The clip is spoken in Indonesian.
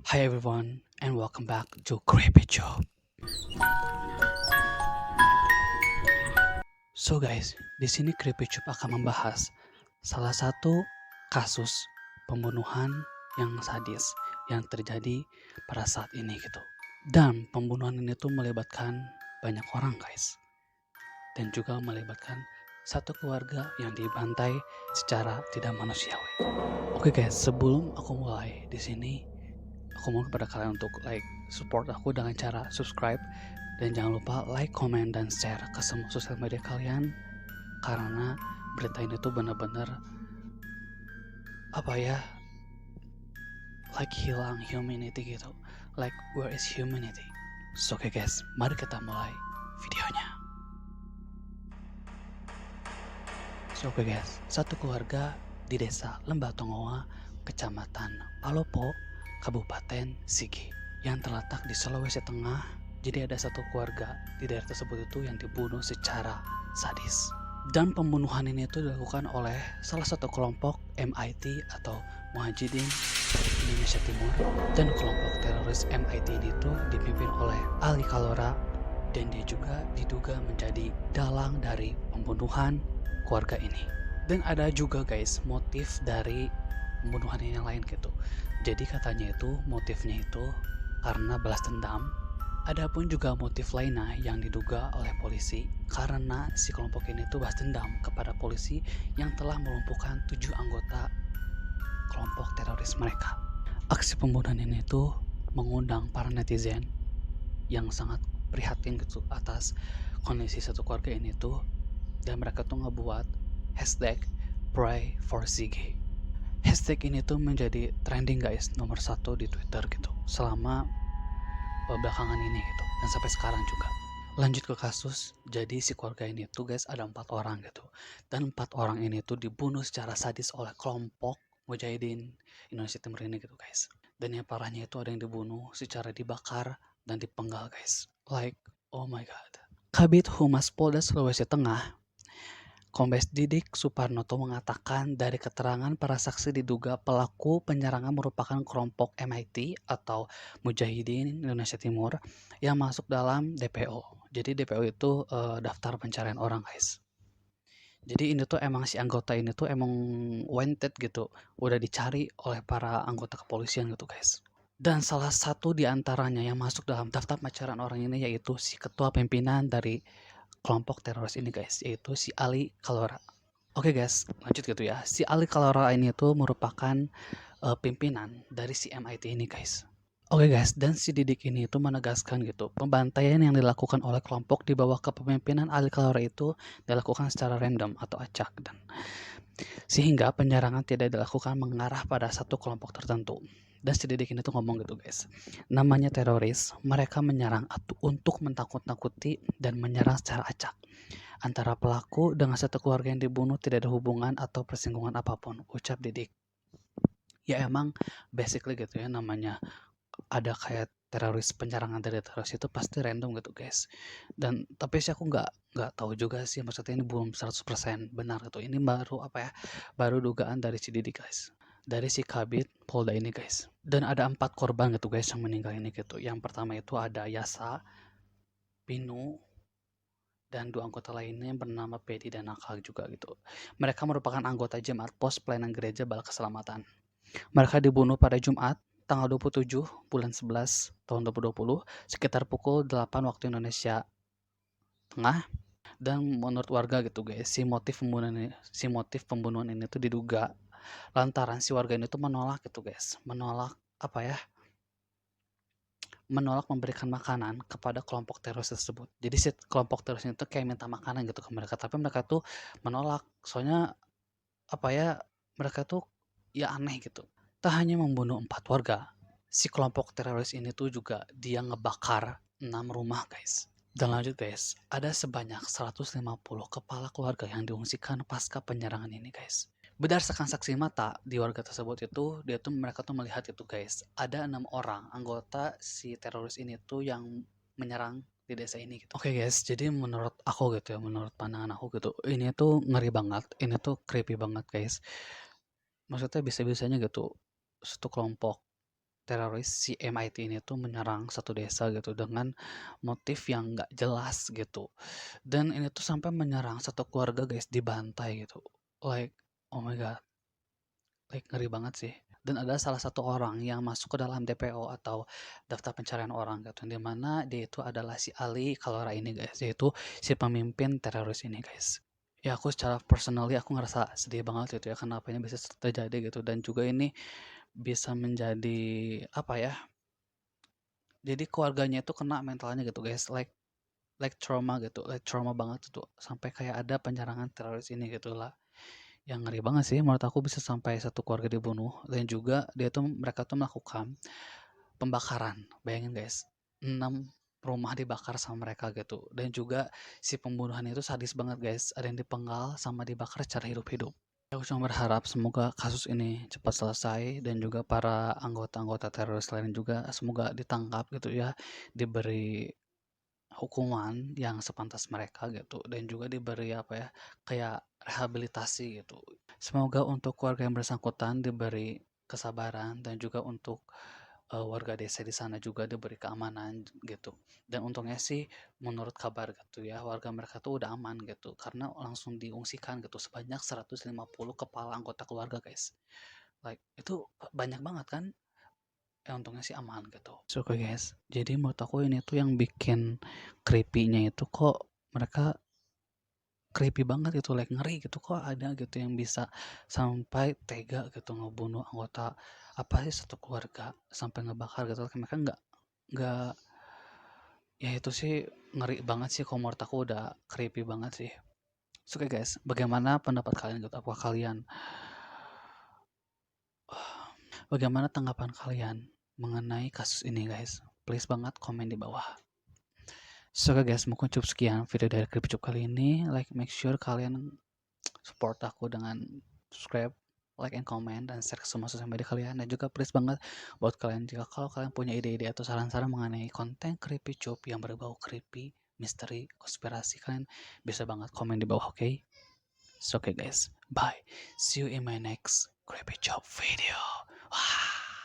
Hi everyone, and welcome back to Creepy Job. So guys, di sini Creepy Job akan membahas salah satu kasus pembunuhan yang sadis yang terjadi pada saat ini gitu. Dan pembunuhan ini tuh melibatkan banyak orang guys, dan juga melibatkan satu keluarga yang dibantai secara tidak manusiawi. Oke guys, sebelum aku mulai di sini, aku mohon kepada kalian untuk support aku dengan cara subscribe dan jangan lupa like, comment, dan share ke semua sosial media kalian karena berita ini tuh benar-benar hilang humanity gitu. Like where is humanity? So oke guys, mari kita mulai videonya. So oke guys, satu keluarga di desa Lembah Tongoa, Kecamatan Palopo, Kabupaten Sigi yang terletak di Sulawesi Tengah. Jadi ada satu keluarga di daerah tersebut itu yang dibunuh secara sadis. Dan pembunuhan ini itu dilakukan oleh salah satu kelompok MIT atau Mujahidin Indonesia Timur, dan kelompok teroris MIT ini itu dipimpin oleh Ali Kalora, dan dia juga diduga menjadi dalang dari pembunuhan keluarga ini. Dan ada juga guys motif dari pembunuhan ini yang lain gitu. Jadi katanya itu motifnya itu karena balas dendam. Adapun juga motif lainnya yang diduga oleh polisi karena si kelompok ini tuh balas dendam kepada polisi yang telah melumpuhkan 7 anggota kelompok teroris mereka. Aksi pembunuhan ini tuh mengundang para netizen yang sangat prihatin gitu atas kondisi satu keluarga ini tuh, dan mereka tuh ngebuat hashtag Pray for Ziggy. Hashtag ini tuh menjadi trending guys nomor 1 di Twitter gitu selama belakangan ini gitu, dan sampai sekarang juga. Lanjut ke kasus, jadi si keluarga ini tuh guys ada 4 orang gitu, dan 4 orang ini tuh dibunuh secara sadis oleh kelompok Mujahidin Indonesia Timur ini gitu guys. Dan yang parahnya itu ada yang dibunuh secara dibakar dan dipenggal guys. Like, oh my god. Kabid Humas Polda Sulawesi Tengah Kombes Didik Suparnoto mengatakan dari keterangan para saksi diduga pelaku penyerangan merupakan kelompok MIT atau Mujahidin Indonesia Timur yang masuk dalam DPO. Jadi DPO itu daftar pencarian orang guys. Jadi ini tuh emang si anggota ini tuh emang wanted gitu, udah dicari oleh para anggota kepolisian gitu guys. Dan salah satu di antaranya yang masuk dalam daftar pencarian orang ini yaitu si ketua pimpinan dari kelompok teroris ini guys, yaitu si Ali Kalora. Oke guys, lanjut gitu ya. Si Ali Kalora ini tuh merupakan pimpinan dari si MIT ini guys. Oke guys, dan si Didik ini itu menegaskan gitu, pembantaian yang dilakukan oleh kelompok di bawah kepemimpinan Ali Kalora itu dilakukan secara random atau acak, dan sehingga penyerangan tidak dilakukan mengarah pada satu kelompok tertentu. Dan si Didik ini tuh ngomong gitu guys, namanya teroris, mereka menyerang untuk mentakut-nakuti dan menyerang secara acak. Antara pelaku dengan satu keluarga yang dibunuh tidak ada hubungan atau persinggungan apapun, ucap Didik. Ya emang basically gitu ya, namanya ada kayak teroris, penyerangan dari teroris itu pasti random gitu guys. Dan tapi sih aku nggak tahu juga sih, maksudnya ini belum 100% benar gitu. Ini baru baru dugaan dari si Didi guys, dari si Kabid Polda ini guys. Dan ada 4 korban gitu guys yang meninggal ini gitu. Yang pertama itu ada Yasa, Pinu, dan 2 anggota lainnya yang bernama Pedi dan Nakal juga gitu. Mereka merupakan anggota jemaat pos pelayanan gereja Bala Keselamatan. Mereka dibunuh pada Jumat, tanggal 27 bulan 11 tahun 2020 sekitar pukul 8 waktu Indonesia Tengah. Dan menurut warga gitu guys, si motif pembunuhan ini tuh diduga lantaran si warga ini tuh menolak gitu guys, menolak menolak memberikan makanan kepada kelompok teroris tersebut. Jadi si kelompok teroris itu kayak minta makanan gitu ke mereka, tapi mereka tuh menolak. Soalnya mereka tuh ya aneh gitu. Tak hanya membunuh 4 warga, si kelompok teroris ini tuh juga dia ngebakar 6 rumah guys. Dan lanjut guys, ada sebanyak 150 kepala keluarga yang diungsikan pasca penyerangan ini guys. Berdasarkan saksi mata di warga tersebut itu, mereka tuh melihat itu guys, ada 6 orang anggota si teroris ini tuh yang menyerang di desa ini gitu. Oke guys, jadi menurut aku gitu ya, menurut pandangan aku gitu, ini tuh ngeri banget, ini tuh creepy banget guys. Maksudnya bisa-bisanya gitu, satu kelompok teroris si MIT ini tuh menyerang satu desa gitu dengan motif yang nggak jelas gitu. Dan ini tuh sampai menyerang satu keluarga guys, dibantai gitu. Like, oh my god, like ngeri banget sih. Dan ada salah satu orang yang masuk ke dalam DPO atau daftar pencarian orang gitu, di mana dia itu adalah si Ali Kalora ini guys, yaitu si pemimpin teroris ini guys. Ya aku secara personally aku ngerasa sedih banget gitu ya kenapa ini bisa terjadi gitu, dan juga ini bisa menjadi apa ya? Jadi keluarganya itu kena mentalnya gitu guys, like trauma gitu, like trauma banget tuh sampai kayak ada penyerangan teroris ini gitu lah. Yang ngeri banget sih menurut aku bisa sampai satu keluarga dibunuh, dan juga mereka tuh melakukan pembakaran. Bayangin guys, 6 rumah dibakar sama mereka gitu. Dan juga si pembunuhan itu sadis banget guys. Ada yang dipenggal sama dibakar secara hidup-hidup. Aku cuma berharap semoga kasus ini cepat selesai, dan juga para anggota-anggota teroris lain juga semoga ditangkap gitu ya, diberi hukuman yang sepantas mereka gitu, dan juga diberi apa ya, kayak rehabilitasi gitu. Semoga untuk keluarga yang bersangkutan diberi kesabaran, dan juga untuk warga desa di sana juga diberi keamanan gitu. Dan untungnya sih menurut kabar gitu ya, warga mereka tuh udah aman gitu karena langsung diungsikan gitu sebanyak 150 kepala anggota keluarga guys. Like itu banyak banget kan? Ya untungnya sih aman gitu. So oke guys, jadi menurut aku ini tuh yang bikin creepy-nya itu kok mereka creepy banget gitu, like ngeri gitu, kok ada gitu yang bisa sampai tega gitu ngebunuh anggota apa sih satu keluarga sampai ngebakar gitu. Mereka nggak ya itu sih ngeri banget sih, kalau menurut aku udah creepy banget sih. So, oke guys, bagaimana pendapat kalian gitu? Apakah kalian bagaimana tanggapan kalian mengenai kasus ini guys? Please banget komen di bawah. So oke guys, mungkin cukup sekian video dari Kripicuk kali ini. Like, make sure kalian support aku dengan subscribe, like, and comment, dan share ke semua sosial media kalian. Dan juga please banget buat kalian, jika kalau kalian punya ide-ide atau saran-saran mengenai konten Kripicuk yang berbau creepy, misteri, konspirasi, kalian bisa banget komen di bawah, oke? Okay? So oke guys, bye. See you in my next Kripicuk video. Wah.